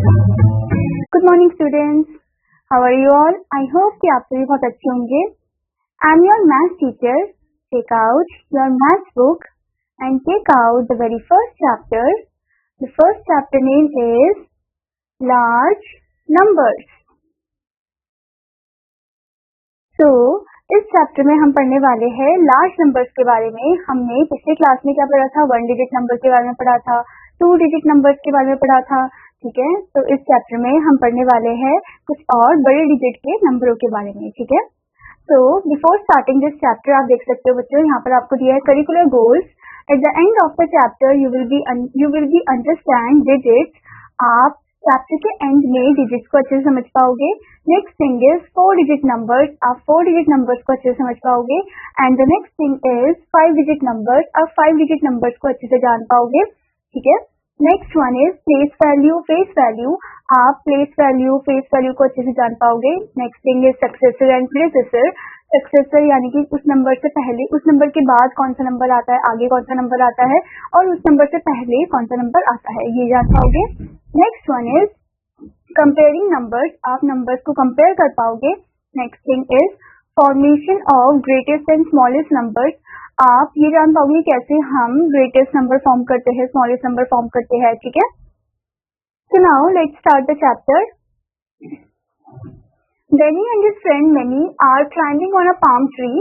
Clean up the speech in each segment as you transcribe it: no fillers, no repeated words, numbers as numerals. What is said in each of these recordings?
Good morning students, how are you all? I hope कि आप सभी बहुत अच्छे होंगे। I am your maths teacher. Take out your maths book and take out the very first chapter. The first chapter name is large numbers. So इस चैप्टर में हम पढ़ने वाले हैं लार्ज नंबर्स के बारे में। हमने पिछले क्लास में क्या पढ़ा था? 1 डिजिट नंबर के बारे में पढ़ा था, 2 डिजिट नंबर्स के बारे में पढ़ा था। ठीक है, तो इस चैप्टर में हम पढ़ने वाले हैं कुछ और बड़े डिजिट के नंबरों के बारे में। ठीक है, तो बिफोर स्टार्टिंग दिस चैप्टर आप देख सकते हो बच्चों, यहाँ पर आपको दिया है curricular goals. At the end of the chapter you will be understand digits. आप चैप्टर के एंड में डिजिट्स को अच्छे से समझ पाओगे। Next thing is 4 digit numbers. आप 4 डिजिट नंबर्स को अच्छे से समझ पाओगे। And the next thing is 5 digit numbers. आप 5 डिजिट नंबर्स को अच्छे से जान पाओगे। ठीक है, next one is place value, face value. आप प्लेस वैल्यू, फेस वैल्यू को अच्छे से जान पाओगे। Next thing is successor and predecessor. Successor यानी कि उस नंबर से पहले, उस नंबर के बाद कौन सा नंबर आता है, आगे कौन सा नंबर आता है, और उस नंबर से पहले कौन सा नंबर आता है, ये जान पाओगे। Next one is comparing numbers. आप नंबर्स को कंपेयर कर पाओगे। Next thing is formation of greatest and smallest numbers. आप ये जान पाओगे कैसे हम ग्रेटेस्ट नंबर फॉर्म करते हैं, स्मॉलेस्ट नंबर फॉर्म करते हैं। ठीक है, so now let's start the chapter. Benny and his friend Manny are climbing on a palm tree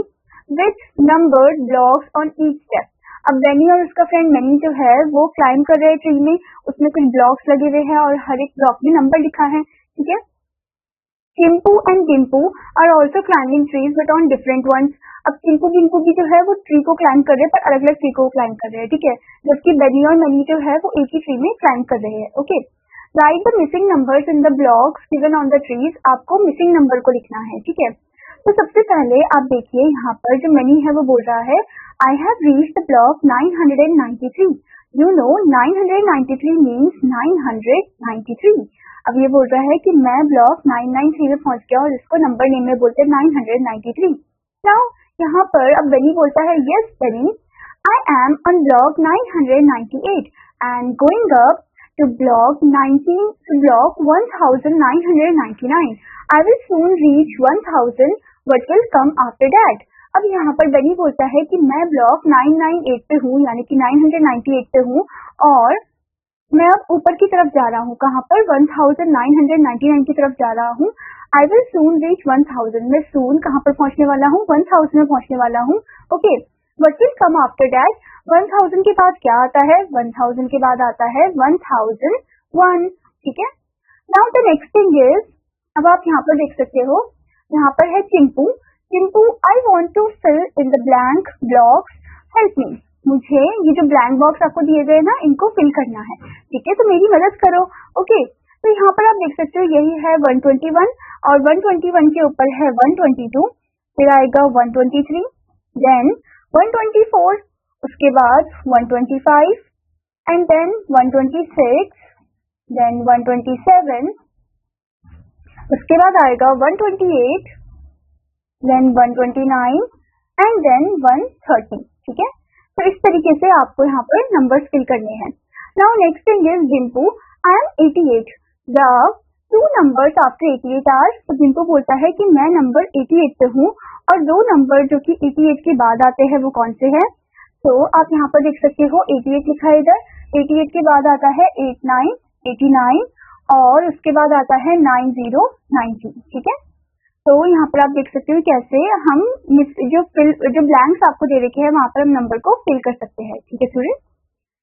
with numbered blocks on each step. अब बेनी और उसका फ्रेंड मैनी जो है वो क्लाइम कर रहे हैं ट्री में। उसमें कुछ ब्लॉक्स लगे हुए हैं और हर एक ब्लॉक में नंबर लिखा है। ठीक है, Chimpu and Gimpu are also climbing trees but on different ones. अब चिंपू गिम्पू भी जो है वो ट्री को क्लाइंब कर रहे हैं पर अलग अलग ट्री को क्लाइंब कर रहे हैं। ठीक है, जबकि बेनी और मैनी जो है वो एक ही ट्री में क्लाइंब कर रहे हैं। Okay, right the missing numbers in the blocks given on the trees. आपको मिसिंग नंबर को लिखना है। ठीक है, तो सबसे पहले आप देखिए यहाँ पर जो मैनी है वो बोल रहा है I have reached the block 993। You know 993 means 993। अब ये बोल रहा है कि मैं ब्लॉक 993 में पहुंच गया और इसको नंबर नेम में बोलते हैं 993। नाउ यहाँ पर अब बेनी बोलता है yes Benny, I am on block 998 and going up to block 1999. I will soon reach 1000. What will come after that? अब यहाँ पर बेनी बोलता है कि मैं ब्लॉक 998 पे हूँ, यानी कि 998 पे हूँ और मैं अब ऊपर की तरफ जा रहा हूँ। कहाँ पर? 1999 की तरफ जा रहा हूँ। I will soon reach 1000. मैं soon कहाँ पर पहुँचने वाला हूँ? 1000 में पहुँचने वाला हूँ। Okay. What will come after that? 1000 के बाद क्या आता है? 1000 के बाद आता है 1001। ठीक है, now the next thing is, अब आप यहाँ पर देख सकते हो, यहाँ पर है Chimpu. Chimpu, I want to fill in the blank blocks, help me. मुझे ये जो ब्लैंक बॉक्स आपको दिए गए ना, इनको फिल करना है। ठीक है, तो मेरी मदद करो। ओके, तो यहाँ पर आप देख सकते हो यही है 121 और 121 के ऊपर है 122, फिर आएगा 123, देन 124, उसके बाद 125 एंड देन 126, देन 127, उसके बाद आएगा 128, देन 129 एंड देन 130। ठीक है, तो इस तरीके से आपको यहाँ पर नंबर्स फिल करने हैं। Now next thing is Gimpu, I am 88। The 2 numbers after 88 are, तो गिम्पू बोलता है कि मैं नंबर 88 पे हूँ और 2 नंबर जो कि 88 के बाद आते हैं वो कौन से हैं? तो आप यहाँ पर देख सकते हो 88 लिखा है इधर, 88 के बाद आता है 89, 89 और उसके बाद आता है 90, 90। ठीक है, तो यहाँ पर आप देख सकते हो कैसे हम जो ब्लैंक्स आपको दे रखे हैं वहाँ पर हम नंबर को फिल कर सकते हैं। ठीक है स्टूडेंट,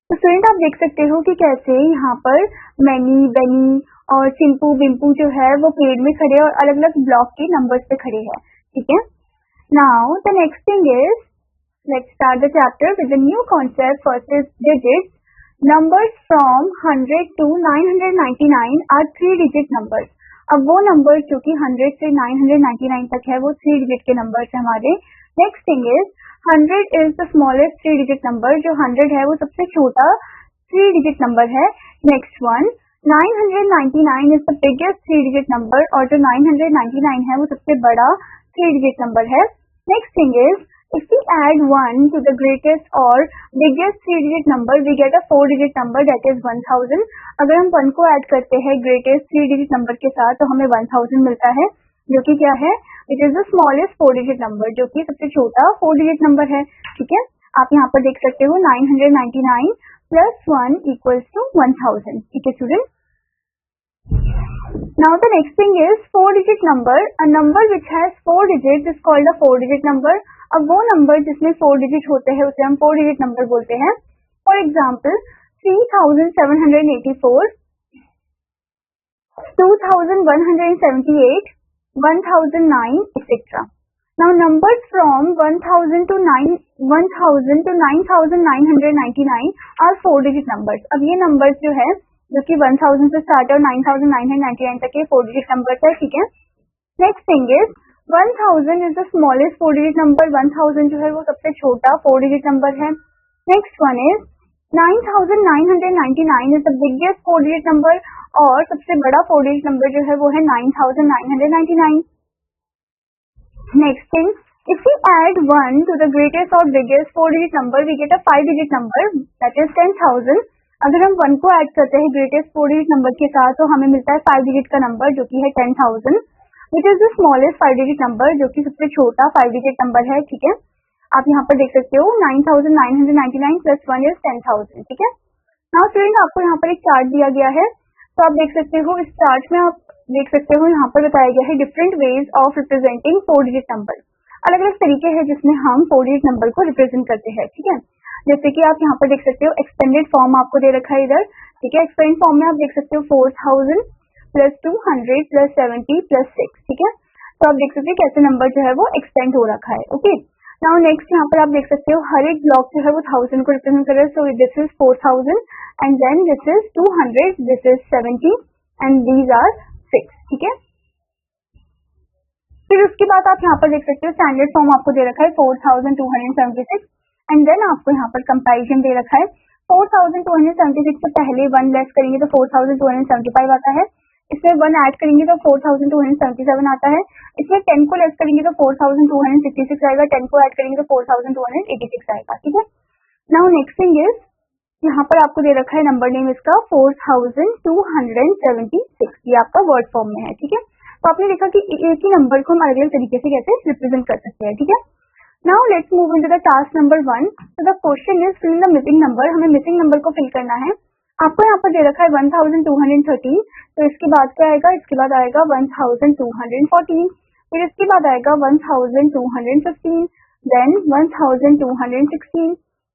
तो स्टूडेंट आप देख सकते हो कि कैसे यहाँ पर मैनी, बेनी और चिंपू बिम्पू जो है वो पेड़ में खड़े और अलग अलग ब्लॉक के नंबर्स पे खड़े हैं। ठीक है, now the next thing is, let's start the chapter with the new concept. First is digits. Numbers from 100 to 999 are 3 digit numbers. अब वो नंबर्स जो कि 100 से 999 तक है वो 3 डिजिट के नंबर्स हैं हमारे। Next thing is 100 is the smallest 3 digit number. जो 100 है वो सबसे छोटा 3 डिजिट नंबर है। Next one 999 is the biggest 3 digit number और जो 999 है वो सबसे बड़ा 3 डिजिट नंबर है। Next thing is If we add 1 to the greatest or biggest 3-digit number, we get a 4-digit number that is 1000. अगर हम 1 को ऐड करते हैं greatest 3-digit number के साथ तो हमें 1000 मिलता है, जो कि क्या है, it is the smallest 4-digit number, जो कि सबसे छोटा 4-digit number है. ठीक है, आप यहाँ पर देख सकते हो 999 plus 1 equals to 1000. ठीक है student. Now the next thing is 4-digit number. A number which has 4 digits is called a 4-digit number. अब वो नंबर जिसमें 4 digit होते हैं उसे हम 4-digit number बोलते हैं. For example, 3784, 2178, 1009, etc. Now numbers from 1000 to 9999 are 4-digit numbers. अब ये numbers जो है जो कि 1000 से स्टार्ट है और 9999 तक के 4-digit numbers है. ठीक है. Next thing is 1000 is the smallest 4-digit number. 1000 जो है वो सबसे छोटा 4-digit number है. Next one is 9999 is the biggest 4-digit number और सबसे बड़ा 4-digit number जो है वो है 9999. Next thing, if we add 1 to the greatest or biggest 4-digit number, we get a 5-digit number that is 10,000. अगर हम 1 को ऐड करते हैं ग्रेटेस्ट 4-digit नंबर के साथ तो हमें मिलता है 5-digit का नंबर जो कि है 10,000. विच is the smallest 5-digit number, जो कि सबसे छोटा 5-digit नंबर है. ठीक है, आप यहाँ पर देख सकते हो 9999 प्लस 1 इज 10,000. ठीक है. नाउ स्टूडेंट, आपको यहाँ पर एक चार्ट दिया गया है, तो आप देख सकते हो इस चार्ट में आप देख सकते हो यहाँ पर बताया गया है different ways of representing 4-digit number. अलग अलग तरीके हैं जिसमें हम 4-digit नंबर को रिप्रेजेंट करते हैं. ठीक है, जैसे कि आप यहाँ पर देख सकते हो एक्सटेंडेड फॉर्म आपको दे रखा है इधर. ठीक है, एक्सटेंडेड फॉर्म में आप देख सकते हो 4000 प्लस 200 प्लस 70 प्लस 6. ठीक है, तो आप देख सकते हो कैसे नंबर जो है वो एक्सटेंड हो रखा है. ओके, नाउ नेक्स्ट यहाँ पर आप देख सकते हो हर एक ब्लॉक जो है वो 1000 को रिप्रेजेंट कर रहा है. So this is 4000 and then this is 200, this is 70 and these are 6. ठीक है, फिर उसके बाद आप यहाँ पर देख सकते हो स्टैंडर्ड फॉर्म आपको दे रखा है 4276 एंड देन आपको यहाँ पर कंपैरिजन दे रखा है. 4276 से पहले 1 लेस करेंगे तो 4275 आता है. इसमें 1 ऐड करेंगे तो 4277 आता है. इसमें 10 को लेस करेंगे तो 4266 आएगा. 10 को ऐड करेंगे तो 4286 आएगा. ठीक है. नाउ नेक्स्ट थिंग इज यहाँ पर आपको दे रखा है नंबर नेम इसका 4276. ये आपका वर्ड फॉर्म में है. ठीक है, तो आपने देखा कि एक ही नंबर को हम अलग अलग तरीके से कैसे रिप्रेजेंट कर सकते हैं. ठीक है. Now let's move into the task number 1. So the question is fill the missing number. हमें missing number को fill करना है. आपको यहाँ पर दे रखा है 1213. तो इसके बाद क्या आएगा, इसके बाद आएगा 1214, फिर इसके बाद आएगा 1215, देन 1216,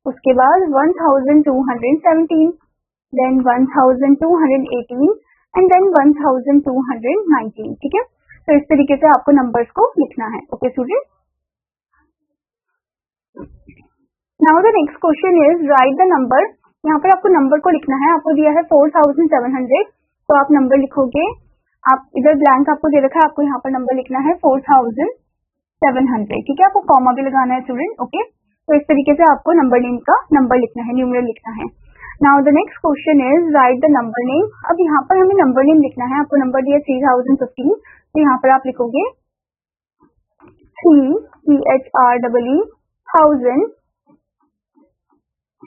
उसके बाद 1217, देन 1218 एंड देन 1219. ठीक है, तो इस तरीके से आपको नंबर्स को लिखना है. Okay student. Now the next question is write the number. यहाँ पर आपको नंबर को लिखना है. आपको दिया है 4700, तो आप नंबर लिखोगे. आप इधर ब्लैंक आपको दे रखा है, आपको यहाँ पर नंबर लिखना है 4700. ठीक है, आपको कॉमा भी लगाना है स्टूडेंट. ओके, तो इस तरीके से आपको नंबर नेम का नंबर लिखना है, न्यूमरल लिखना है. Now the next question is right the number name. अब यहाँ पर हमें नंबर नेम लिखना है. आपको नंबर दिया 3015, तो यहाँ पर आप लिखोगे 3 1000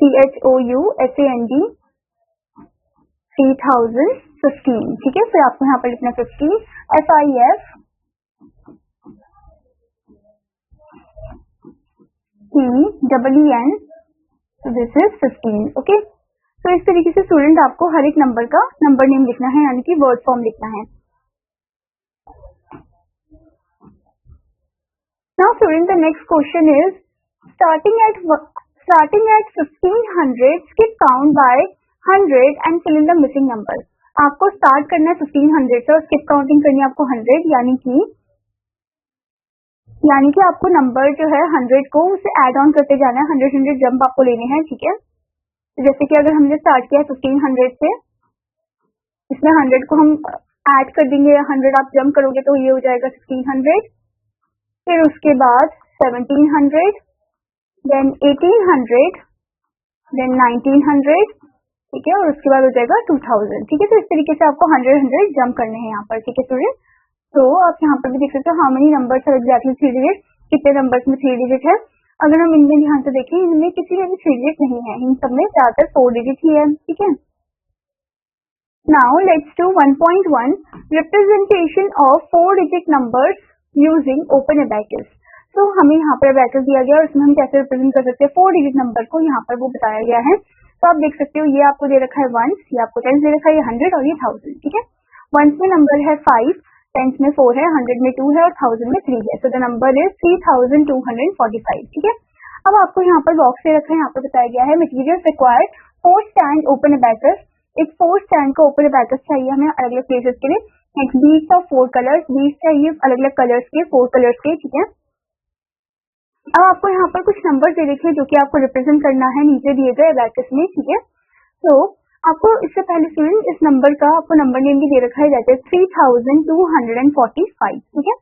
CHOUSAND 3015. ठीक है, फिर आपको यहाँ पर लिखना 50 FIF TEEN. So this is 15. Okay, तो इस तरीके से स्टूडेंट आपको हर एक नंबर का नंबर नेम लिखना है, यानी कि वर्ड फॉर्म लिखना है. Now student, the next question is starting at 1500 skip count by 100 and fill in the missing number. आपको स्टार्ट करना है 1500 से और स्किप काउंटिंग करनी है आपको 100, यानी कि आपको नंबर जो है 100 को उसे ऐड ऑन करते जाना है. 100 जंप आपको लेने हैं. ठीक है, जैसे कि अगर हमने स्टार्ट किया 1500 से, इसमें 100 को हम ऐड कर देंगे. 100 आप जंप करोगे तो ये हो जाएगा 1600, फिर उसके बाद 1700, देन 1800, देन 1900. ठीक है, और उसके बाद हो जाएगा 2000. ठीक है, तो इस तरीके से आपको 100 जंप करने हैं यहाँ पर. ठीक है स्टूडेंट, तो आप यहाँ पर भी देख सकते हो how many numbers are exactly 3 digit, कितने नंबर्स में 3 डिजिट है. अगर हम इनमें ध्यान से देखें, इनमें किसी में भी 3 डिजिट नहीं है, इन सब में ज्यादातर 4 डिजिट ही है, ठीक है। Now let's do 1.1 representation of 4 digit numbers using open abacus. तो हमें यहाँ पर abacus दिया गया और इसमें हम कैसे रिप्रेजेंट कर सकते हैं 4 डिजिट नंबर को, यहाँ पर वो बताया गया है। तो आप देख सकते हो ये आपको दे रखा है वंस, ये आपको टेंस दे रखा है, ये 100 और ये 1000, ठीक है। वंस में नंबर है 5, टेंस में 4 है, 100 में 2 है और 1000 में 3 है। सो द नंबर इज 3245, ठीक है। अब आपको यहाँ पर बॉक्स दे रखा है, यहाँ पर बताया गया है material required 4 stand open abacus। एक 4 स्टैंड का ओपन abacus चाहिए हमें अलग अलग प्लेसेस के लिए। Next beads of 4 colours, beads चाहिए अलग अलग कलर्स के, 4 कलर्स के, ठीक है। अब आपको यहाँ पर कुछ नंबर दे रखे हैं जो कि आपको रिप्रेजेंट करना है नीचे दिए गए abacus में, ठीक है। तो आपको इससे पहले स्टूडेंट इस नंबर का आपको नंबर नेम भी दे रखा है, दैट इज 3245, ठीक है।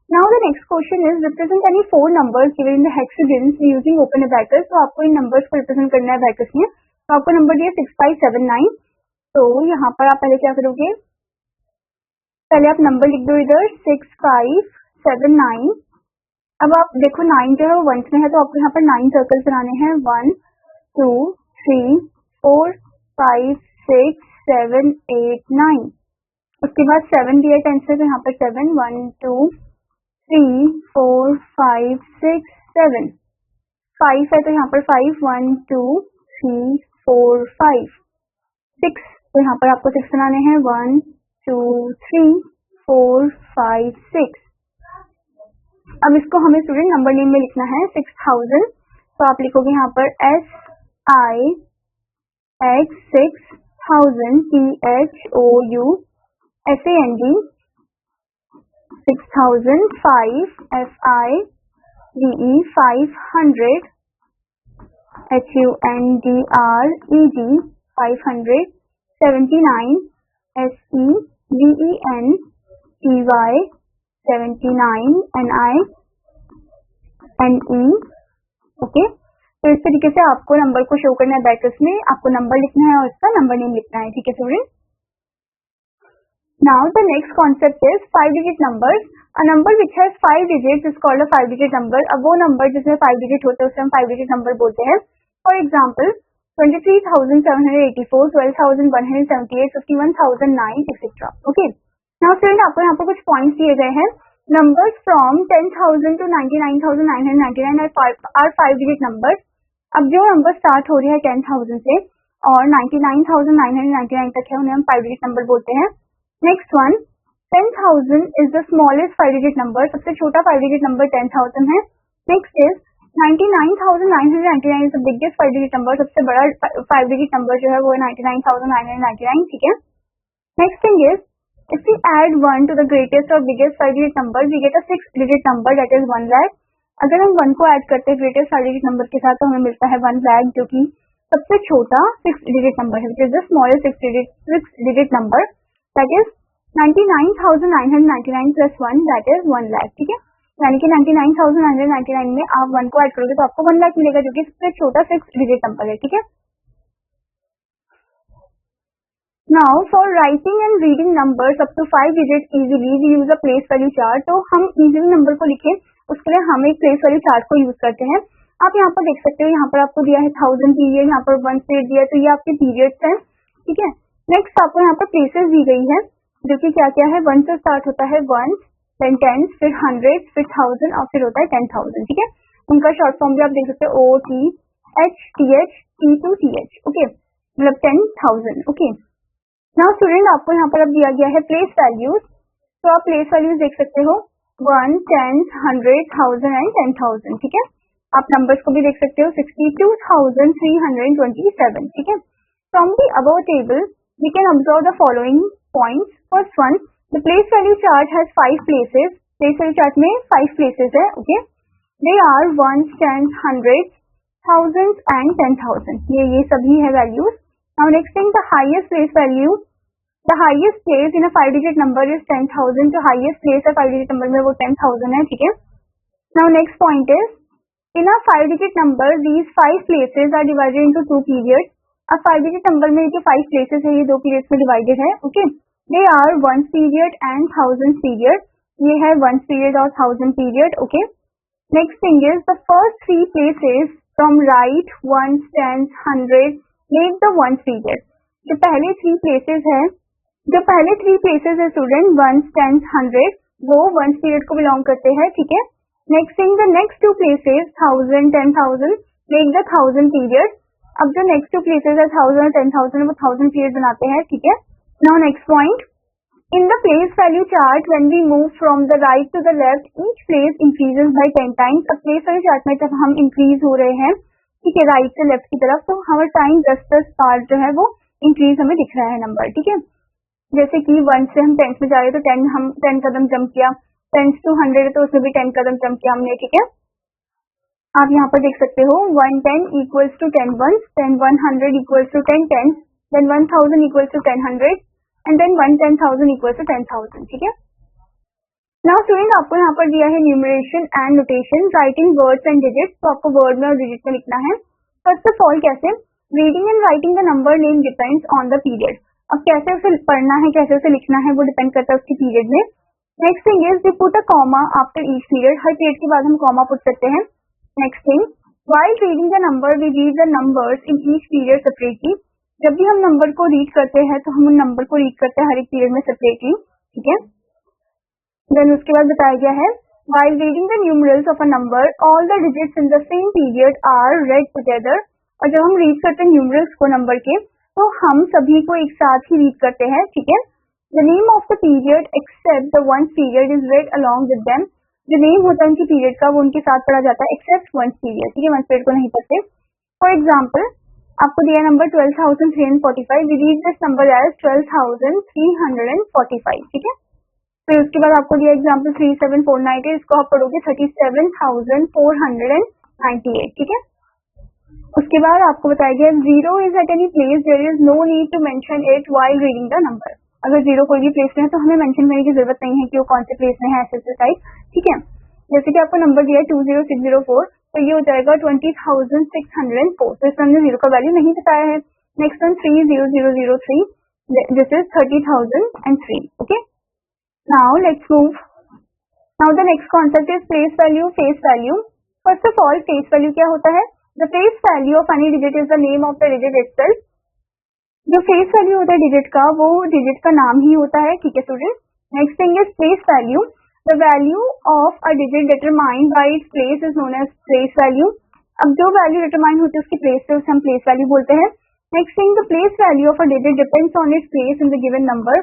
Now the next question is represent any 4 numbers given in the hexagons using open abacus। तो आपको इन नंबर्स को रिप्रेजेंट करना है abacus में। तो आपको नंबर दिया 6579। तो यहाँ पर आप पहले क्या करोगे, पहले आप नंबर लिख दो इधर 6579। अब आप देखो 9 जो है वो वंस में है, तो आपको यहाँ पर 9 सर्कल बनाने हैं, 1 2 3 4 5 6 7 8 9। उसके बाद 7 दिया टेंस में, तो यहाँ पर 7 1 2 3 4 5 6 7। 5 है तो यहाँ पर 5 1 2 3 4 5। 6 तो यहाँ पर आपको 6 बनाने हैं, 1 2 3 4 5 6। अब इसको हमें स्टूडेंट नंबर नेम में लिखना है 6000। तो आप लिखोगे यहाँ पर SIX 6000 THOUSAND 6000 5 FIVE 500 HUNDRED 500 79 SEVENTY 79 NINE, okay. तो इस तरीके से आपको नंबर को शो करना है abacus में, आपको नंबर लिखना है और इसका नंबर नेम लिखना है, ठीक है student. Now the next concept is 5 digit numbers. A number which has 5 digits is called a 5 digit number. अब वो नंबर जिसमें 5 डिजिट होते हैं उसे हम 5 डिजिट नंबर बोलते हैं। For example 23,784, 12,178, 51,009 etcetera, okay. Now student आपको यहाँ पर कुछ पॉइंट्स दिए गए हैं। Numbers from 10,000 to 99,999 are 5 digit numbers. अब जो नंबर स्टार्ट हो रहे हैं 10,000 से और 99,999 तक है उन्हें हम 5 डिजिट नंबर बोलते हैं। Next one 10,000 is the smallest 5 digit number, सबसे छोटा 5 डिजिट नंबर 10,000 है। Next is 99,999 is the biggest 5 digit number, सबसे बड़ा 5 डिजिट नंबर जो है वो 99,999, ठीक है। Next thing is if we add 1 to the greatest or biggest 5 digit number, we get a 6 digit number, that is 1 lakh। अगर हम 1 को ऐड करते हैं ग्रेटेस्ट 5 डिजिट नंबर के साथ तो हमें मिलता है 1 lakh, जो कि सबसे छोटा 6 डिजिट नंबर है, which is the smallest 6 digit number, that is 99,999 plus 1, that is 1 lakh, ठीक है। यानी कि 99,999 में आप 1 को ऐड करोगे तो आपको 1 lakh मिलेगा, जो कि सबसे छोटा 6 डिजिट नंबर है, ठीक है। Now for writing and reading numbers up to 5 digits easily we use a place value chart। तो हम easily नंबर को लिखें उसके लिए हम एक place value chart को यूज करते हैं। आप यहाँ पर देख सकते हो, यहाँ पर आपको दिया है 1000 पीरियड, यहाँ पर 1 पीरियड दिया है, तो ये आपके पीरियड्स हैं, ठीक है। नेक्स्ट आपको यहाँ पर प्लेसेस दी गई है जो कि क्या क्या है, 1 से स्टार्ट होता है 1, then 10, फिर 100, फिर 1000 और फिर होता है 10,000, ठीक है। उनका शॉर्ट फॉर्म भी आप देख सकते हो OTHTH T2TH, ओके, मतलब 10,000, ओके। नाउ स्टूडेंट आपको यहाँ पर अब दिया गया है प्लेस वैल्यूज। तो आप प्लेस वैल्यूज देख सकते हो 1, 10, 100, 1000 एंड 10,000, ठीक है। आप नंबर्स को भी देख सकते हो 62,327, ठीक है। From the above table we can observe the following points. First one, the place value chart has 5 places. Place value chart में 5 प्लेसेस है, ओके। दे आर 1, 10, 100, 1000 एंड 10,000, ये सभी है values. Now next thing, the highest place value, the highest place in a 5 digit number is 10,000। तो highest place है 5 digit number में वो 10,000 है, ठीक है। Now next point is, in a 5 digit number these 5 places are divided into 2 periods। अब 5 digit number में जो 5 places है ये 2 periods में divided है, okay। They are 1 period and 1000 period। ये है 1 period और 1000 period, okay। Next thing is the first three places from right, ones, tens, 100 make the ones period. जो पहले थ्री प्लेसेस है स्टूडेंट वंस, टेंस, 100 वो ones period को belong करते हैं, ठीक है. Next thing the next two places 1000, 10,000 make the 1000 period. अब जो नेक्स्ट टू प्लेसेस है 1000 और 10,000 वो 1000 पीरियड बनाते हैं, ठीक है. Now next point, in the place value chart when we move from the right to the left each place increases by 10 times. अब place value chart में जब हम इंक्रीज हो रहे हैं, ठीक है, राइट से लेफ्ट की तरफ, तो हमारा टाइम 10 पार्ट जो है वो इंक्रीज हमें दिख रहा है नंबर, ठीक है. जैसे कि 1 से हम 10 में जा रहे हैं तो 10 कदम जंप किया, 10 to 100 है तो उसमें भी 10 कदम जंप किया हमने, ठीक है. आप यहाँ पर देख सकते हो 110 equals to 10 ones, then 100 equals to 10 tens, then 1000 equals to 10 hundreds and then 10,000 equals to 10,000, ठीक है. Now स्टूडेंट आपको यहाँ पर दिया है numeration and notation, writing words and digits, तो आपको वर्ड में और डिजिट में लिखना है. फर्स्ट ऑफ ऑल कैसे, reading and writing the number name depends on the period. अब कैसे उसे पढ़ना है, कैसे उसे लिखना है, वो डिपेंड करता है उसकी पीरियड में. Next thing is we put a comma after each period, हर पीरियड के बाद हम कॉमा पुट सकते हैं. Next thing, while reading the number we read the numbers in each period separately. जब भी हम नंबर को रीड करते हैं तो हम उन नंबर को रीड करते हैं हर एक पीरियड में सेपरेटली, ठीक है. देन उसके बाद बताया गया है while reading the numerals of a number all the digits in the same period are read together. और जब हम रीड करते हैं न्यूमरल्स को नंबर के तो हम सभी को एक साथ ही रीड करते हैं, ठीक है. The name of the period except the ones period is read along with them. जो नेम होता है उनकी पीरियड का वो उनके साथ पढ़ा जाता है एक्सेप्ट वंस पीरियड, ठीक है, वंस पीरियड को नहीं पढ़ते. फॉर एग्जाम्पल आपको दिया number 12,345, we read this number as 12,345, ठीक है. फिर उसके बाद आपको दिया एग्जाम्पल 37,498, इसको आप पढ़ोगे 37,498, ठीक है. उसके बाद आपको बताया गया zero is at any place there is no need to mention it while reading the number. अगर जीरो कोई भी प्लेस में है तो हमें मेंशन करने की जरूरत नहीं है कि वो कौन से प्लेस में है, ऐसे टाइप, ठीक है. जैसे कि आपको नंबर दिया है 20604, तो ये हो जाएगा 20,604, तो इसमें हमने जीरो का वैल्यू नहीं बताया है. Next one 30003, this is 30,003, okay. Now let's move. Now the next concept is place value, face value. First of all face value क्या होता है, the face value of any digit is the name of the digit itself. जो face value होता है digit का वो digit का नाम ही होता है, ठीक है student. Next thing is place value, the value of a digit determined by its place is known as place value. अब जो वैल्यू डिटरमाइन होती है उसकी प्लेस से उसे हम प्लेस वैल्यू बोलते हैं. Next thing, the place value of a digit depends on its place in the given number.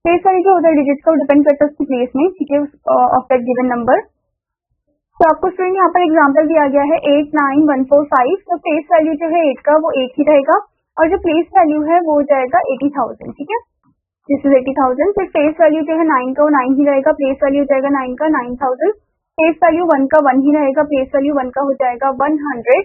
Place value जो होता है डिजिट का वो डिपेंड करता है उसकी प्लेस में, ठीक है, ऑफ दैट गिवन नंबर. तो आपको स्टूडेंट यहाँ पर एग्जाम्पल दिया गया है 89145, तो प्लेस वैल्यू जो है 8 का वो 8 ही रहेगा और जो प्लेस वैल्यू है वो हो जाएगा 80,000, ठीक है. This is 80,000. फिर प्लेस वैल्यू जो है 9 का वो 9 ही रहेगा, प्लेस वैल्यू हो जाएगा 9 का 9,000. प्लेस वैल्यू 1 का 1 ही रहेगा, प्लेस वैल्यू 1 का हो जाएगा 100.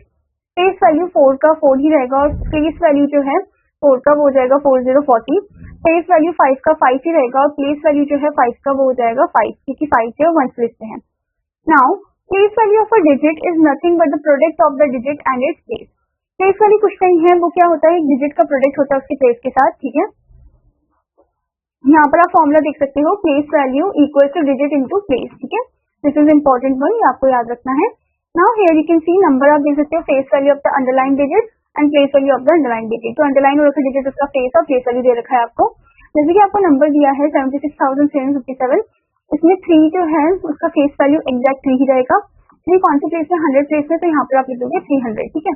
प्लेस वैल्यू 4 का 4 ही रहेगा और प्लेस वैल्यू जो है 4 का वो हो जाएगा 4040. प्लेस वैल्यू 5 का 5 ही रहेगा और प्लेस वैल्यू जो है 5 का वो हो जाएगा 5, क्योंकि 5 जो वन प्लेस में है. Now place value of a digit is nothing but the product of the digit and its place. Place value कुछ नहीं है, वो क्या होता है, एक डिजिट का प्रोडक्ट होता है उसके प्लेस के साथ, ठीक है. यहाँ पर आप फॉर्मूला देख सकते हो, place value equal two digit into place, ठीक है. दिस इज इंपॉर्टेंट वन, ये आपको याद रखना है. Now here you can see number आप देख सकते हो, face value of the underline digit and place value of the underline digit. तो अंडरलाइन और डिजिट उसका फेस और प्लेस वैल्यू दे रखा है आपको. जैसे कि आपको नंबर दिया है 76,357, इसमें 3 जो है उसका फेस वैल्यू एग्जैक्ट 3 ही रहेगा. 3 कौन सी प्लेस में, 100 प्लेस में, तो यहाँ पर आप लिख दोगे 300, ठीक है.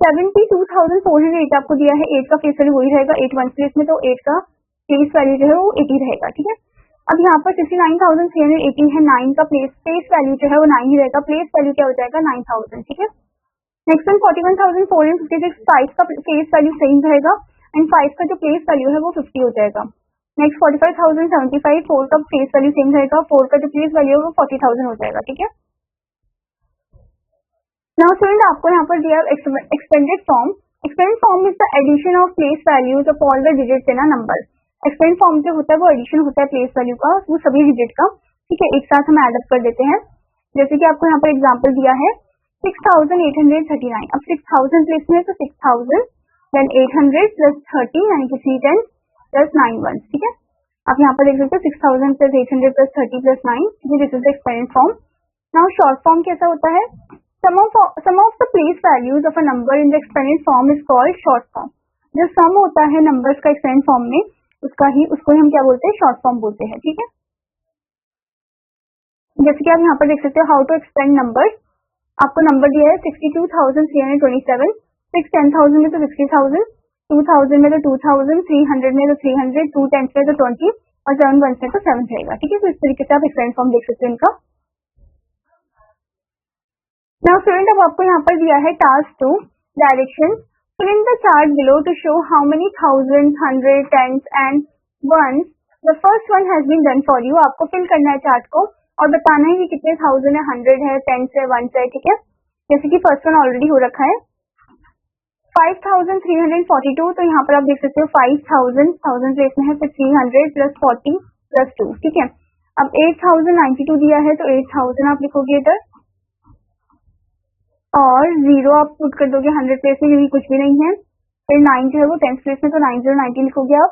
72,408 आपको दिया है, 8 का फेस वैल्यू वही रहेगा 8 वन प्लेस में, तो 8 का फेस वैल्यू जो है वो 80 रहेगा, ठीक है. अब यहाँ पर 69,380 है, 9 का फेस वैल्यू जो है वो 9 ही रहेगा, प्लेस वैल्यू क्या हो जाएगा 9,000, ठीक है. नेक्स्ट वन 41,456, 5 का फेस वैल्यू सेम रहेगा एंड 5 का जो प्लेस वैल्यू है वो 50 हो जाएगा. नेक्स्ट 45,075, 4 का फेस वैल्यू सेम रहेगा, 4 का जो प्लेस वैल्यू है वो 40,000 हो जाएगा, ठीक है. नाउ स्टूडेंट आपको यहाँ पर दिया expanded form. Expanded form is the addition of place values of all the digits in a number. Expanded form जो होता है वो एडिशन होता है प्लेस वैल्यू का, वो सभी डिजिट का, ठीक है, एक साथ हम एड अप कर देते हैं. जैसे कि आपको यहाँ पर एग्जांपल दिया है 6,839. अब 6,000 प्लेस में है तो 6,000 देन 800 प्लस 30 यानी कि 3 10 प्लस 9 1, ठीक है. आप यहाँ पर देख सकते हो 6,000 plus 800 plus 30 plus 9, this is the expanded form. Now short form कैसा होता है, sum of the place values of a number in the expanded form is called short form. जो सम होता है नंबर्स का एक्सपेंडेड फॉर्म में उसको ही हम क्या बोलते हैं, शॉर्ट फॉर्म बोलते हैं। ठीक है, जैसे कि आप यहाँ पर देख सकते हो हाउ टू एक्सपेंड नंबर्स। आपको नंबर दिया है 62,327, 10,000 में तो 60,000, 2,000 में तो 2,000, 300 में तो 300, 2 10 में तो 20 और 7 1 में तो 7 रहेगा। ठीक है, तो इस तरीके से आप एक्सपेंड फॉर्म देख सकते हो इनका। नाउ स्टूडेंट, अब आपको यहाँ पर दिया है task 2 direction. Fill in the chart below to show how many thousand, hundred, tens and ones the first one has been done for you. आपको फिल करना है चार्ट को और बताना है कि कितने थाउजेंड है, हंड्रेड है, टेंस है, वंस है। ठीक है, जैसे कि फर्स्ट वन ऑलरेडी हो रखा है 5,342, तो यहाँ पर आप देख सकते हो 5,000 थाउजेंड प्लेस में है, फिर 300 प्लस 40 प्लस 2। ठीक है, अब 8,092 दिया है तो 8,000 आप लिखोगे इधर और 0 आप पुट कर दोगे 100 प्लेस में क्योंकि कुछ भी नहीं है। फिर 9 जो है वो 10 प्लेस में तो 9090 लिखोगे आप,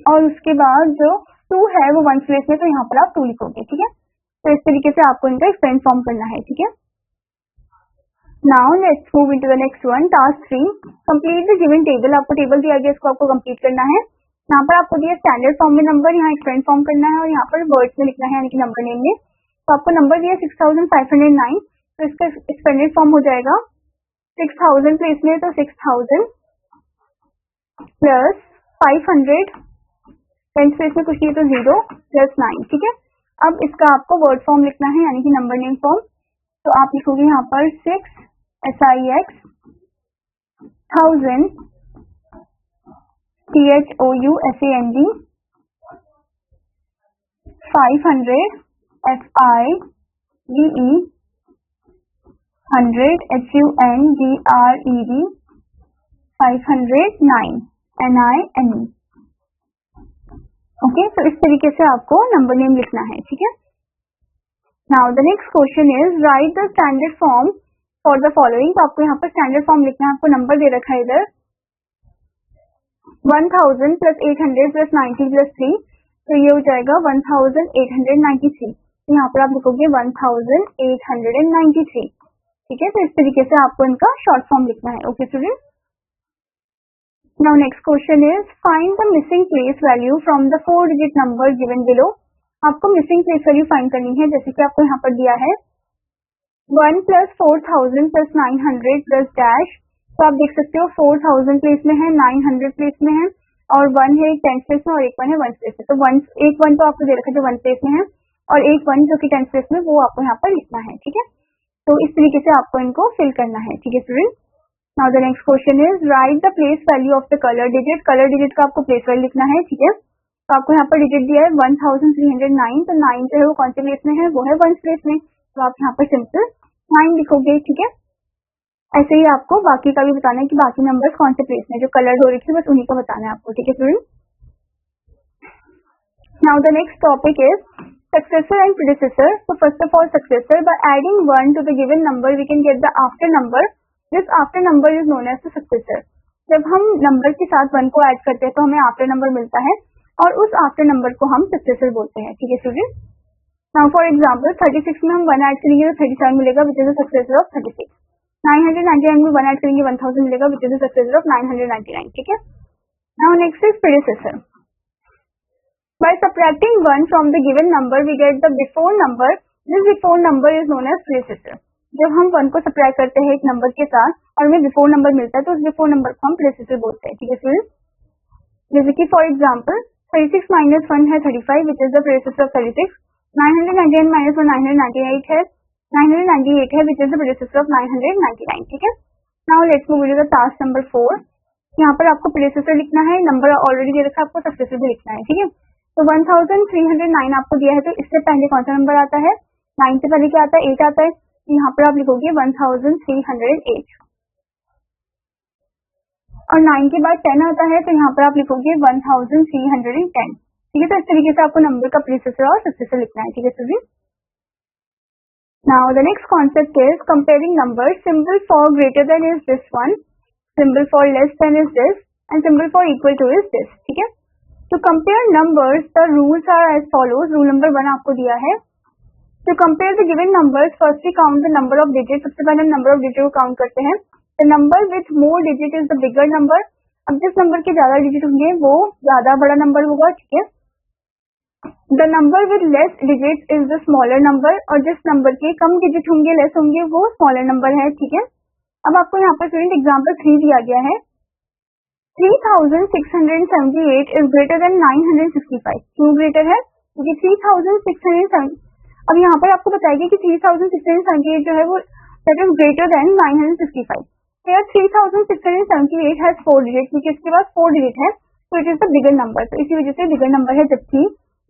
और उसके बाद जो 2 है वो 1 प्लेस में तो यहाँ पर आप 2 लिखोगे। ठीक है, तो इस तरीके से आपको इनका एक्सपेंड फॉर्म करना है। ठीक है, now let's move into the next one, task 3 complete the given table. आपको टेबल दिया गया, इसको आपको कंप्लीट करना है। यहाँ पर आपको दिया स्टैंडर्ड फॉर्म में नंबर, यहाँ एक्सपेंड फॉर्म करना है और यहाँ पर वर्ड्स में लिखना है यानी कि नंबर नेम में। तो आपको नंबर दिया 6,509, तो इसका एक्सपेंडेड फॉर्म हो जाएगा 6,000 प्लेस में तो 6,000 प्लस 500, टेंस प्लेस में कुछ नहीं तो 0 प्लस 9। ठीक है, अब इसका आपको वर्ड फॉर्म लिखना है यानी कि नंबर नेम फॉर्म। तो आप लिखोगे यहाँ पर 6 SIX 1000 THOUSAND 500 FIVE 100 HUNDRED 500 9 NINE। Okay, तो इस तरीके से आपको नंबर नेम लिखना है। ठीक है, now the next question is right the standard form for the following. तो आपको यहाँ पर स्टैंडर्ड फॉर्म लिखना है। आपको नंबर दे रखा है इधर 1000 प्लस 800 प्लस 90 प्लस 3, तो ये हो जाएगा 1893। तो यहाँ पर आप लिखोगे 1893। ठीक है, तो इस तरीके से आपको इनका शॉर्ट फॉर्म लिखना है। Okay student, now next question is find the missing place value from the 4 digit number given below. आपको मिसिंग प्लेस वैल्यू फाइंड करनी है। जैसे कि आपको यहाँ पर दिया है 1 प्लस 4,000 प्लस 900 प्लस डैश। तो आप देख सकते हो 4,000 प्लेस में है, 900 प्लेस में है और 1 है 10 प्लेस में और एक 1 है 1 प्लेस में। तो एक 1 तो आपको दे रखा है जो 1 प्लेस में है और एक 1 जो कि 10 प्लेस में, वो आपको यहाँ पर लिखना है। ठीक है, तो इस तरीके से आपको इनको फिल करना है। ठीक है student, now the next question is right the place value of the colour digit. Colour digit का आपको प्लेस वैल्यू लिखना है। ठीक है, तो आपको यहाँ पर डिजिट दिया है 1309, तो 9 जो है वो कौन से प्लेस में है, वो है 1 प्लेस में, तो आप यहाँ पर सिंपल 9 लिखोगे। ठीक है, ऐसे ही आपको बाकी का भी बताना है कि बाकी नंबर्स कौन से प्लेस में जो कलर हो रही थी बस उन्हीं को बताना है आपको। ठीक है student, now the next topic is successor and predecessor. So first of all successor, by adding 1 to the given number we can get the after number. This after number is known as the successor. जब हम number के साथ 1 को add करते हैं तो हमें after number मिलता है और उस आफ्टर नंबर को हम सक्सेसर बोलते हैं। ठीक है स्टूडेंट, नाउ फॉर एग्जांपल 36 में हम 1 ऐड करेंगे तो 37 मिलेगा विच इज द सक्सेसर ऑफ 36। 999 में 1 ऐड करेंगे 1000 मिलेगा विच इज द सक्सेसर ऑफ 999। ठीक है, now next is predecessor. By subtracting 1 from the given number, we get the before number. This before number is known as predecessor. जब हम 1 को subtract करते हैं एक नंबर के साथ और हमें before number मिलता है तो उस before number को हम predecessor बोलते हैं। ठीक है स्टूडेंट, जैसे कि फॉर एग्जाम्पल 36 माइनस 1 है 35 which is the predecessor of 36। 999 minus 1 998 है, 998 है which is the predecessor of 999। ठीक है, now let's move to the task number 4। यहाँ पर आपको predecessor लिखना है, नंबर ऑलरेडी दे रखा है, आपको सक्सेसर भी लिखना है। ठीक है, तो 1309 आपको दिया है तो इससे पहले कौन सा नंबर आता है, 9 से पहले क्या आता है, 8 आता है। तो यहाँ पर आप लिखोगे 1308 और 9 के बाद 10 आता है तो यहाँ पर आप लिखोगे 1310। ठीक है, तो इस तरीके से आपको नंबर का प्रीसेसर और सक्सेसर लिखना है। ठीक है student, now the next concept is comparing numbers. Symbol for greater than is this one, symbol for less than is this and symbol for equal to is this. ठीक है, तो compare numbers the rules are as follows. Rule number 1 आपको दिया है To compare the given numbers, first we count the number of digits. सबसे पहले हम number of digit को count करते हैं. The number with more digit is the bigger number. अब जिस नंबर के ज्यादा डिजिट होंगे वो ज्यादा बड़ा नंबर होगा, ठीक है. The number with less digits is the smaller number. और जिस नंबर के कम डिजिट होंगे, लेस होंगे, वो smaller नंबर है, ठीक है. अब आपको यहाँ पर स्टूडेंट एग्जाम्पल 3 दिया गया है. 3678 is greater than 965. क्यों ग्रेटर है? क्योंकि 3678. अब यहाँ पर आपको बताएगी कि 3678 जो है वो that is greater than 965. Here 3678 has 4 digits, क्योंकि इसके पास 4 digit है, तो it is the bigger number. तो इसी वजह से bigger number है, जबकि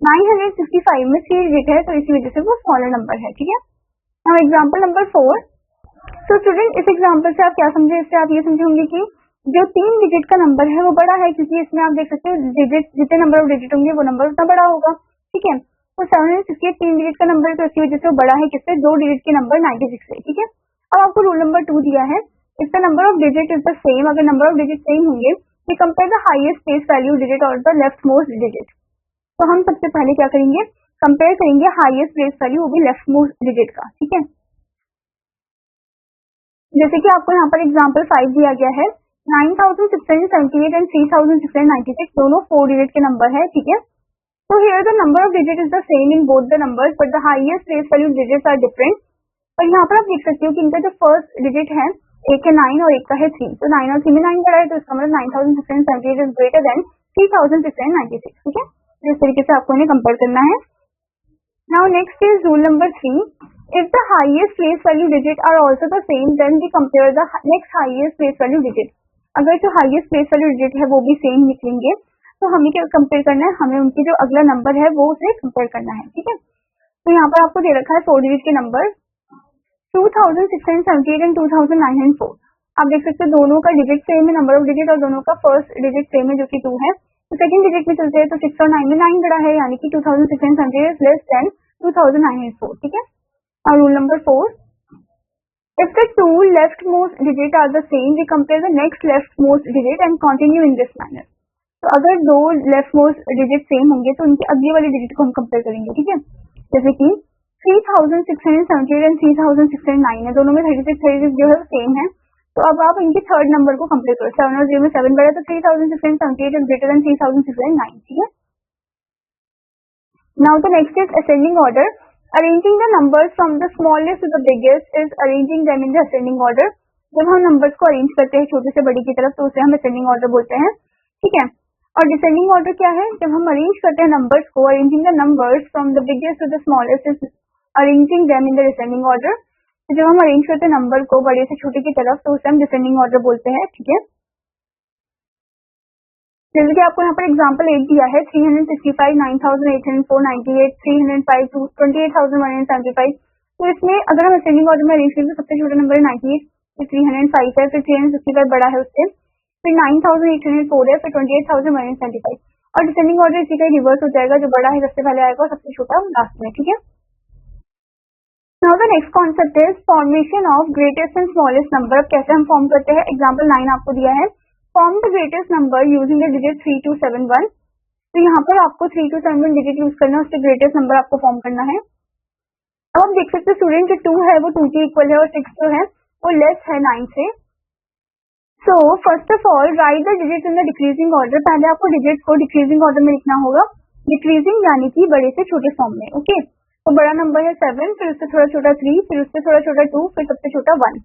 965 में 3 digit है, तो इसी वजह से वो smaller number है, ठीक है. Now example number 4. तो स्टूडेंट इस एग्जाम्पल से आप क्या समझे? इससे आप ये समझेंगे कि जो 3 डिजिट का नंबर है वो बड़ा है, क्योंकि इसमें आप देख सकते हो डिजिट जितने नंबर ऑफ डिजिट होंगे वो नंबर उतना बड़ा होगा, ठीक है. तो 768 3 डिजिट का नंबर है, तो इसी वजह से वो बड़ा है किससे? 2 डिजिट के नंबर 96 से, ठीक है. अब आपको रूल नंबर 2 दिया है. If the number of digit is the same, अगर नंबर ऑफ डिजिट सेम होंगे, we compare the highest place value digit और द लेफ्ट मोस्ट डिजिट. तो हम सबसे पहले क्या करेंगे? कंपेयर करेंगे हाईएस्ट प्लेस वैल्यू, वो भी लेफ्ट मोस्ट डिजिट का, ठीक है. जैसे कि आपको यहाँ पर एग्जाम्पल 5 दिया गया है. 9678 एंड 3696 दोनों 4 डिजिट के नंबर है, ठीक है. So here the number of digit is the same in both the numbers, but the highest place value digits are different. और यहाँ पर आप देख सकते हो कि इनका जो फर्स्ट डिजिट है, एक है 9 और एक का है 3. तो 9 और 3 में 9 बड़ा है, तो इसका मतलब 9678 is greater than 3696, ठीक है. इस तरीके से आपको इन्हें कंपेयर करना है. Now next is rule number 3. If the highest place value digit are also the same, then we compare the next highest place value digit. अगर जो highest place value digit है वो भी सेम निकलेंगे, तो हमें क्या कंपेयर करना है? हमें उनकी जो अगला नंबर है वो उसे कंपेयर करना है, ठीक है. तो यहाँ पर आपको दे रखा है 4 डिजिट के नंबर 2678 एंड 2904. आप देख सकते हो दोनों का डिजिट सेम है, नंबर ऑफ डिजिट, और दोनों का फर्स्ट डिजिट सेम है जो कि 2 है. तो सेकंड डिजिट में चलते हैं, तो 6 और 9 में 9 बड़ा है, यानी कि 2678 is less than 2904, ठीक है. और rule number 4. If the two leftmost digits are the same, we compare the next leftmost digit and continue in this manner. तो अगर दो लेफ्टमोस्ट डिजिट सेम होंगे तो उनकी अगली वाली डिजिट को हम कंपेयर करेंगे, ठीक है. जैसे कि 3678 एंड 3609 है, दोनों में 36 जो है सेम है. तो अब आप इनके थर्ड नंबर को कंपेयर करो. 7 और 0 में 7 बड़ा है, तो 3678 इज ग्रेटर देन 3609, ठीक है. Now the next is ascending order. Arranging the numbers from the smallest to the biggest is arranging them in the ascending order. जब हम नंबर्स को अरेंज करते हैं छोटे से बड़ी की तरफ, तो उसे हम असेंडिंग ऑर्डर बोलते हैं, ठीक है. और डिसेंडिंग ऑर्डर क्या है? जब हम अरेंज करते हैं नंबर्स को, arranging the numbers from the biggest to the smallest is arranging them in the descending order. तो जब हम अरेंज करते हैं नंबर को बड़े से छोटे की तरफ, तो उसे हम डिसेंडिंग ऑर्डर बोलते हैं, ठीक है. जैसे कि आपको यहाँ पर एग्जांपल 8 दिया है. 365 9804 98 305 28175. तो इसमें अगर हम असेंडिंग ऑर्डर में अरेंज करें तो सबसे छोटा नंबर है 98, फिर 305 है, फिर 365 बड़ा है उससे, फिर 9804 है, फिर 28175. और डिसेंडिंग ऑर्डर इसी का रिवर्स हो जाएगा, जो बड़ा है सबसे पहले आएगा और सबसे छोटा लास्ट में, ठीक है. Now the next concept is formation of greatest and smallest number. कैसे हम फॉर्म करते हैं? एग्जांपल 9 आपको दिया है. Form the greatest number using the digit 3271. तो यहाँ पर आपको 3271 डिजिट यूज करना है, उससे ग्रेटेस्ट नंबर आपको फॉर्म करना है. अब आप देख सकते हैं स्टूडेंट जो 2 है वो 2 के इक्वल है, और 6 जो है वो लेस है 9 से. So first of all right the digit in the decreasing order. पहले आपको डिजिट को डिक्रीजिंग ऑर्डर में लिखना होगा. डिक्रीजिंग यानी कि बड़े से छोटे फॉर्म में, ओके. तो बड़ा नंबर है 7, फिर उससे थोड़ा छोटा 3, फिर उससे थोड़ा छोटा 2, फिर सबसे छोटा 1.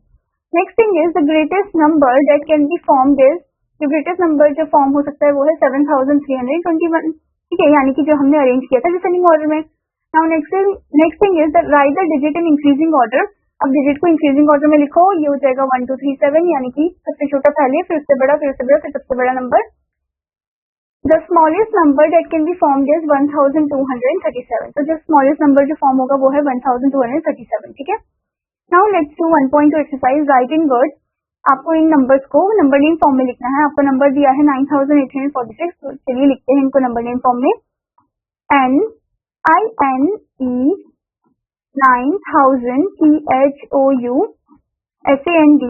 Next thing is the greatest number that can be formed is, जो ग्रेटेस्ट नंबर जो फॉर्म हो सकता है वो है 7321, ठीक है, यानी कि जो हमने अरेंज किया था डिसेंडिंग ऑर्डर में. Now next thing is right the digit in increasing order. अब डिजिट को इंक्रीजिंग ऑर्डर में लिखो. ये हो जाएगा 1 2 3 7, यानी कि सबसे छोटा पहले, फिर उससे बड़ा, फिर उससे बड़ा, फिर सबसे बड़ा number. The smallest number that can be formed is 1237. तो जो स्मॉलेस्ट नंबर जो फॉर्म होगा वो है 1237, ठीक है. Now let's do 1.2 exercise. Right in word. आपको इन नंबर्स को नंबर नेम फॉर्म में लिखना है. आपको नंबर दिया है 9846. तो चलिए लिखते हैं इनको नंबर नेम फॉर्म में. NINE 9000 THOU SAND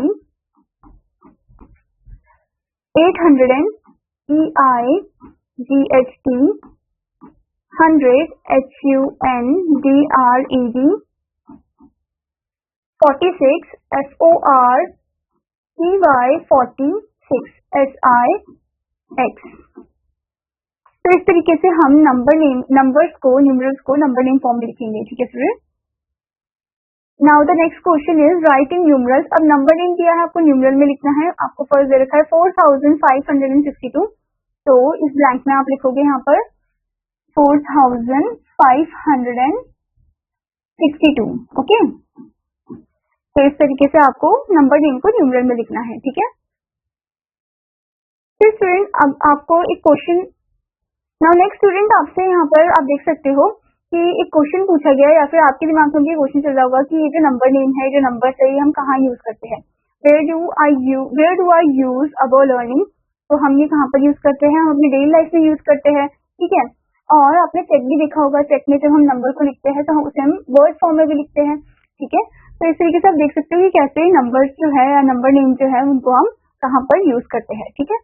800 EIGHT 100 HUNDRED 46 SORCY 46 SIX। तो इस तरीके से हम न्यूमरल्स को नंबर नेम फॉर्म में लिखेंगे, ठीक है student. Now the next question is right in numerals. अब नंबर नेम दिया है, आपको न्यूमरल में लिखना है। आपको फर्स्ट दे रखा है 4562, तो इस ब्लैंक में आप लिखोगे यहाँ पर 4562, ओके। तो इस तरीके से आपको नंबर नेम को न्यूमरल में लिखना है, ठीक है। फिर स्टूडेंट अब आपको एक क्वेश्चन, नाउ नेक्स्ट स्टूडेंट आपसे यहाँ पर आप देख सकते हो कि एक क्वेश्चन पूछा गया है, या फिर आपके दिमाग में भी क्वेश्चन चल रहा होगा कि ये जो नंबर नेम है, जो नंबर है, हम कहाँ यूज करते हैं, where do I use about learning. तो हम ये कहाँ पर यूज करते हैं, हम अपनी डेली लाइफ में यूज करते हैं, ठीक है। और आपने चेक भी देखा होगा, चेक में जब हम नंबर को लिखते हैं तो हम उसे वर्ड फॉर्म में भी लिखते हैं, ठीक है। तो इस तरीके से आप देख सकते हो कि कैसे नंबर जो है या नंबर नेम जो है उनको हम कहाँ पर यूज करते हैं, ठीक है।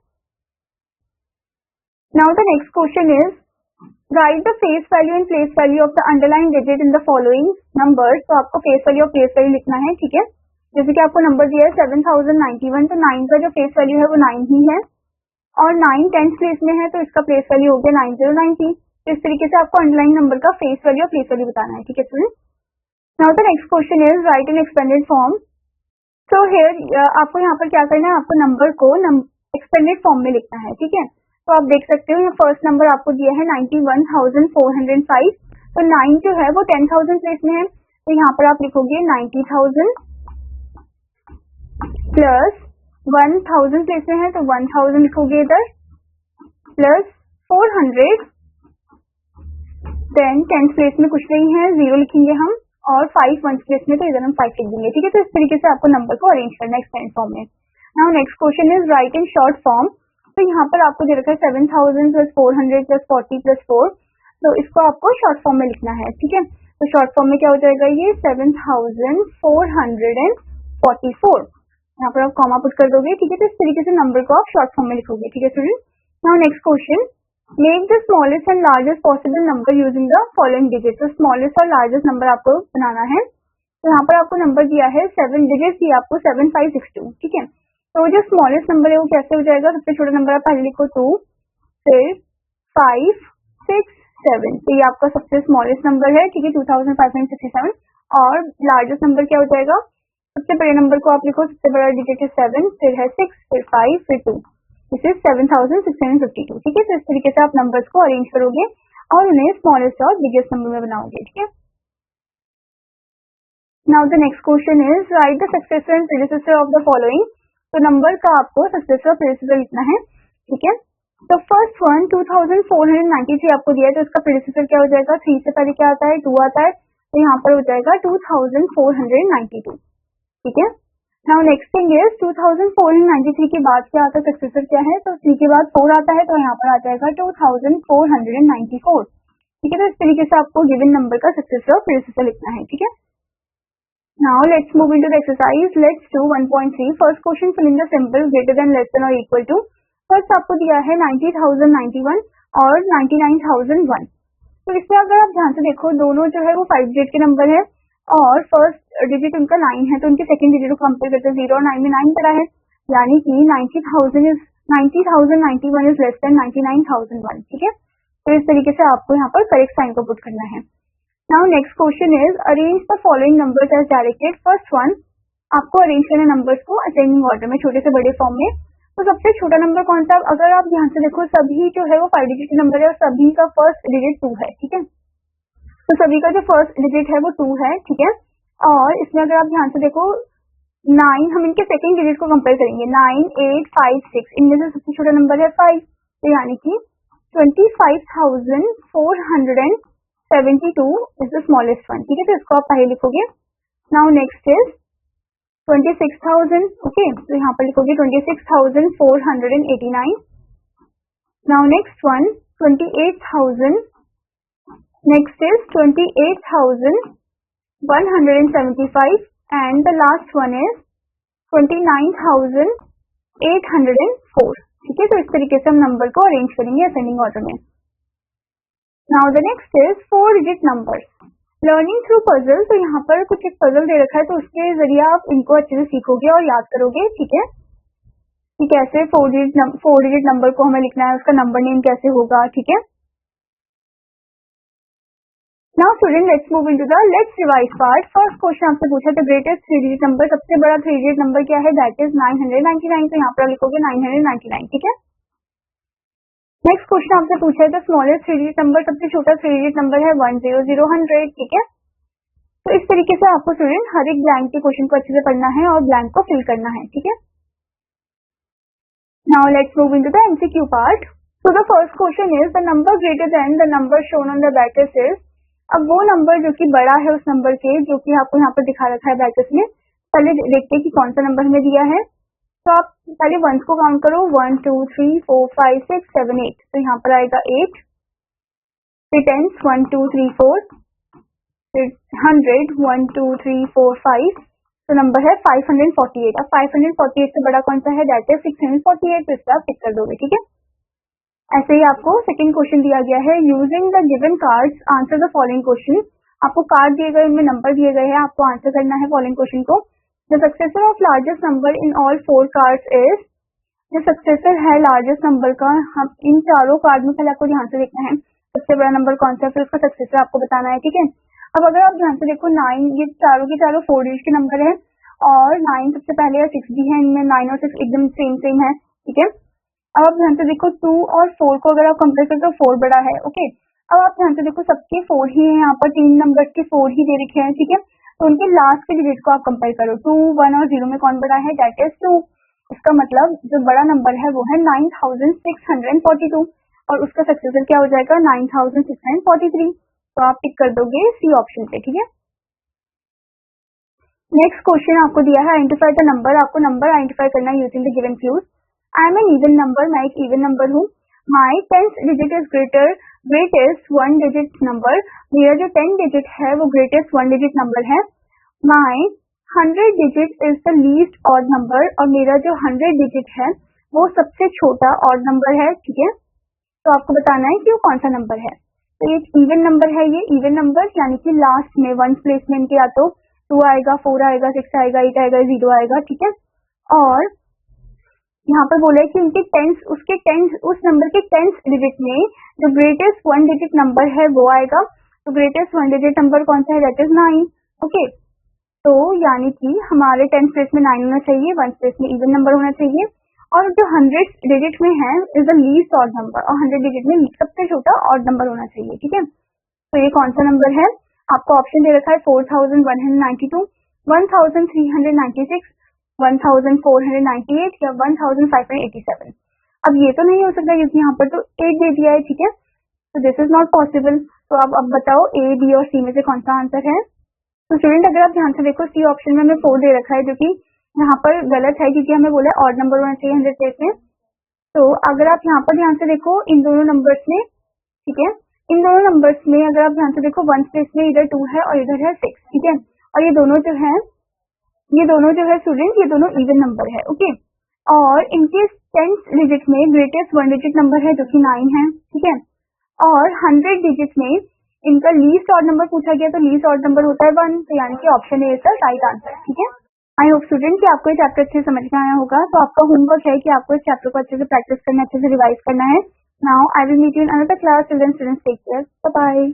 Now the next question is right the face value and place value of the underline digit in the following numbers. तो आपको फेस वैल्यू और प्लेस वैल्यू लिखना है, ठीक है। जैसे कि आपको नंबर दिया है 7091, तो 9 का जो फेस वैल्यू है वो 9 ही है, और 9 10th प्लेस में है, तो इसका प्लेस वैल्यू हो गया 9090। तो इस तरीके से आपको अंडरलाइन नंबर का फेस वैल्यू और प्लेस वैल्यू बताना है, ठीक है student. Now the next question is right in expanded form. So here आपको यहाँ पर क्या करना है, आपको नंबर को एक्सपेंडेड फॉर्म में लिखना है, ठीक है। तो आप देख सकते हो फर्स्ट नंबर आपको दिया है 91,405, तो 9 जो है वो 10,000 प्लेस में है, तो यहाँ पर आप लिखोगे 90,000 प्लस 1,000 प्लेस में है, तो 1,000 लिखोगे इधर, प्लस 400, देन 10th प्लेस में कुछ नहीं है, 0 लिखेंगे हम, और 5 1st प्लेस में, तो इधर हम 5 लिख देंगे, ठीक है। तो इस तरीके से आपको नंबर को अरेंज करना है एक्सपेंडेड फॉर्म में। Now next question is right in short form. तो यहाँ पर आपको दे रखा है 7,000 प्लस 400 प्लस 40 प्लस 4, तो इसको आपको शॉर्ट फॉर्म में लिखना है, ठीक है। तो शॉर्ट फॉर्म में क्या हो जाएगा, ये 7,444, यहाँ पर आप कॉमा पुट कर दोगे, ठीक है। तो इस तरीके से नंबर को आप शॉर्ट फॉर्म में लिखोगे, ठीक है student. Now next question, make the smallest and largest possible number using the following digit. तो स्मॉलेस्ट और लार्जेस्ट नंबर आपको बनाना है। तो यहाँ पर आपको नंबर दिया है 7 डिजिट दिया आपको 7562, ठीक है। तो जो स्मॉलेस्ट नंबर है वो कैसे हो जाएगा, सबसे छोटा नंबर आप पहले लिखो 2, फिर 5 6 7, तो ये आपका सबसे स्मॉलेस्ट नंबर है, ठीक है, 2567। और लार्जेस्ट नंबर क्या हो जाएगा, सबसे बड़े नंबर को आप लिखो, सबसे बड़ा डिजिट है 7, फिर है 6, फिर 5, फिर 2, दिस इज 7652, ठीक है। तो इस तरीके से आप नंबर्स को अरेंज करोगे और उन्हें स्मॉलेस्ट और बिगेस्ट नंबर में बनाओगे, ठीक है। Now the next question is right the successor and predecessor of the following. तो नंबर का आपको सक्सेसर और प्रेडिसेसर लिखना है, ठीक है। तो फर्स्ट वन 2493 आपको दिया है, तो इसका प्रेडिसेसर क्या हो जाएगा, 3 से पहले क्या आता है, 2 आता है, तो यहाँ पर हो जाएगा 2492, ठीक है। नाउ नेक्स्ट थिंग इज 2493 के बाद क्या आता है, सक्सेसर क्या है, तो 3 के बाद 4 आता है, तो यहाँ पर आ जाएगा 2494, ठीक है। तो इस तरीके से आपको गिवन नंबर का सक्सेसर और प्रेडिसेसर लिखना है, ठीक है। Now let's move into the exercise. Let's do 1.3. First question, fill in the symbol greater than, less than or equal to. First आपको दिया है 90,091 और 99,001। तो इसमें अगर आप ध्यान से देखो, दोनों जो है वो 5 डिजिट के नंबर है, और फर्स्ट डिजिट उनका 9 है, तो उनके सेकंड डिजिट को कंपेयर करते हैं 0 और 9 में 9 पड़ा है, यानी कि 90,091 इज लेस देन 99,001, ठीक है। तो इस तरीके से आपको यहाँ पर करेक्ट साइन को पुट करना है। Now next question is arrange the following numbers as directed. First one, आपको अरेंज करना नंबर्स को असेंडिंग ऑर्डर में, छोटे से बड़े फॉर्म में। तो सबसे छोटा नंबर कौन सा, अगर आप ध्यान से देखो सभी जो है वो 5 डिजिट के नंबर है, और सभी का फर्स्ट डिजिट 2 है, ठीक है। तो सभी का जो फर्स्ट डिजिट है वो 2 है, ठीक है। और इसमें अगर आप ध्यान से देखो 9, हम इनके सेकंड डिजिट को कंपेयर करेंगे, 9 8 5 6, इनमें से सबसे छोटा नंबर है 5, तो यानी कि 25,472 is the smallest one, ठीक है। तो इसको आप पहले लिखोगे। नाउ नेक्स्ट इज 26,000, ओके, तो यहाँ पर लिखोगे 26,489। Now next one 28,000, next is 28,175, and the last one is 29,804, ठीक है। तो इस तरीके से हम नंबर को अरेंज करेंगे असेंडिंग ऑर्डर में। Now the next is 4 digit numbers. Learning through puzzle, तो यहाँ पर कुछ एक पजल दे रखा है, तो उसके जरिए आप इनको अच्छे से सीखोगे और याद करोगे, ठीक है, कि कैसे 4 डिजिट नंबर को हमें लिखना है, उसका नंबर नेम कैसे होगा, ठीक है। Now student let's move into the let's revise part. First question आपसे पूछा था ग्रेटेस्ट 3 डिजिट नंबर, सबसे बड़ा 3 डिजिट नंबर क्या है, दैट इज 999, तो यहाँ पर लिखोगे 999, ठीक है। नेक्स्ट क्वेश्चन आपसे पूछा है द स्मॉलेस्ट 3 डिजिट नंबर, सबसे छोटा 3 डिजिट नंबर है 100, ठीक है। तो इस तरीके से आपको स्टूडेंट हर एक ब्लैंक के क्वेश्चन को अच्छे से पढ़ना है और ब्लैंक को फिल करना है, ठीक है। Now let's move into the MCQ part. So the first question is the number greater than the number shown on the brackets is. अब वो नंबर जो कि बड़ा है उस नंबर के, जो कि आपको यहाँ पर दिखा रखा है ब्रैकेट्स में, पहले देखते हैं कि कौन सा नंबर हमें दिया है। तो आप पहले वंस को काउंट करो, 1 2 3 4 5 6 7 8, तो यहाँ पर आएगा 8, फिर टेंस 1 2 3 4, फिर 100 1 2 3 4 5, तो नंबर है 548। अब 548 से बड़ा कौन सा है, दैट इज 648, तो इसका आप टिक कर दोगे, ठीक है। ऐसे ही आपको सेकंड क्वेश्चन दिया गया है, using the given cards answer the following question. आपको कार्ड दिए गए, उनमें नंबर दिए गए हैं, आपको आंसर करना है फॉलोइंग क्वेश्चन को। The successor of largest number in all 4 cards is. जो सक्सेसर है लार्जेस्ट नंबर का, हम इन चारों कार्ड में पहले आपको ध्यान से देखना है सबसे बड़ा नंबर कौन सा है, फिर उसका सक्सेसर आपको बताना है, ठीक है। अब अगर आप ध्यान से देखो 9, ये चारों के चारों 4 डिजिट के नंबर है और 9 सबसे पहले है, 6 भी है, इनमें 9 और 6 एकदम सेम है, ठीक है। अब आप ध्यान से देखो 2 और 4 को अगर आप कंपेयर करें तो 4 बड़ा है, ओके। अब आप ध्यान से देखो सबके 4 ही है, यहाँ पर 3 नंबर के 4 ही दे रखे हैं, ठीक है। तो उनके लास्ट के डिजिट को आप कंपेयर करो, 2 1 और 0 में कौन बड़ा है, दैट इज 2। इसका मतलब जो बड़ा नंबर है वो है 9642 और उसका सक्सेसर क्या हो जाएगा, 9643। तो आप टिक कर दोगे सी ऑप्शन पे, ठीक है। नेक्स्ट क्वेश्चन आपको दिया है आइडेंटिफाई द नंबर, आपको नंबर आइडेंटिफाई करना है using the given clues. I am an even number, मैं एक इवन नंबर हूँ। My 10th digit is greatest 1 digit number, मेरा जो 10 डिजिट है वो ग्रेटेस्ट 1 डिजिट नंबर है। माई 100 digit is the least odd number, और मेरा जो 100 डिजिट है वो सबसे छोटा ऑड नंबर है, ठीक है। तो आपको बताना है कि वो कौन सा नंबर है। तो ये इवन नंबर है, ये इवन नंबर यानी कि लास्ट में 1 प्लेस में इनके या तो 2 आएगा, 4 आएगा, 6 आएगा, 8 आएगा, 0 आएगा, ठीक है। और यहाँ पर बोला है कि उनके उस नंबर के 10th डिजिट में जो ग्रेटेस्ट 1 डिजिट नंबर है वो आएगा। तो ग्रेटेस्ट 1 डिजिट नंबर कौन सा है, दैट इज 9, ओके। तो यानी कि हमारे 10th प्लेस में 9 होना चाहिए, 1 प्लेस में इवन नंबर होना चाहिए, और जो 100 डिजिट में है is the least odd number, और 100 डिजिट में सबसे छोटा ऑड नंबर होना चाहिए, ठीक है। तो ये कौन सा नंबर है, आपको ऑप्शन दे रखा है 4192, 1396, 1498 या 1587। अब ये तो नहीं हो सकता क्योंकि यहाँ पर तो 8 दे दिया है, ठीक है। तो दिस इज नॉट पॉसिबल। तो अब बताओ ए, बी और सी में से कौन सा आंसर है। तो स्टूडेंट अगर आप ध्यान से देखो सी ऑप्शन में हमें 4 दे रखा है, जो कि यहाँ पर गलत है क्योंकि हमें बोला ऑड नंबर होना चाहिए 100 प्लेस में। तो अगर आप यहाँ पर ध्यान से देखो इन दोनों नंबर्स में, ठीक है, इन दोनों नंबर्स में अगर आप ध्यान से देखो 1 प्लेस में इधर 2 है और इधर है 6, ठीक है। और ये दोनों जो है स्टूडेंट, ये दोनों इवन नंबर है, ओके। और इनके 10th डिजिट में ग्रेटेस्ट 1 डिजिट नंबर है जो कि 9 है, ठीक है। और 100 डिजिट में इनका लीस्ट ऑड नंबर पूछा गया, तो लीस्ट ऑड नंबर होता है 1, तो यानी कि option A is the right answer, ठीक है। आई होप स्टूडेंट कि आपको ये चैप्टर अच्छे से समझ में आया होगा। तो आपका होमवर्क है कि आपको इस चैप्टर को अच्छे से प्रैक्टिस करना, अच्छे से रिवाइज करना है। Now I will meet you in another class. Till then students take care, bye bye.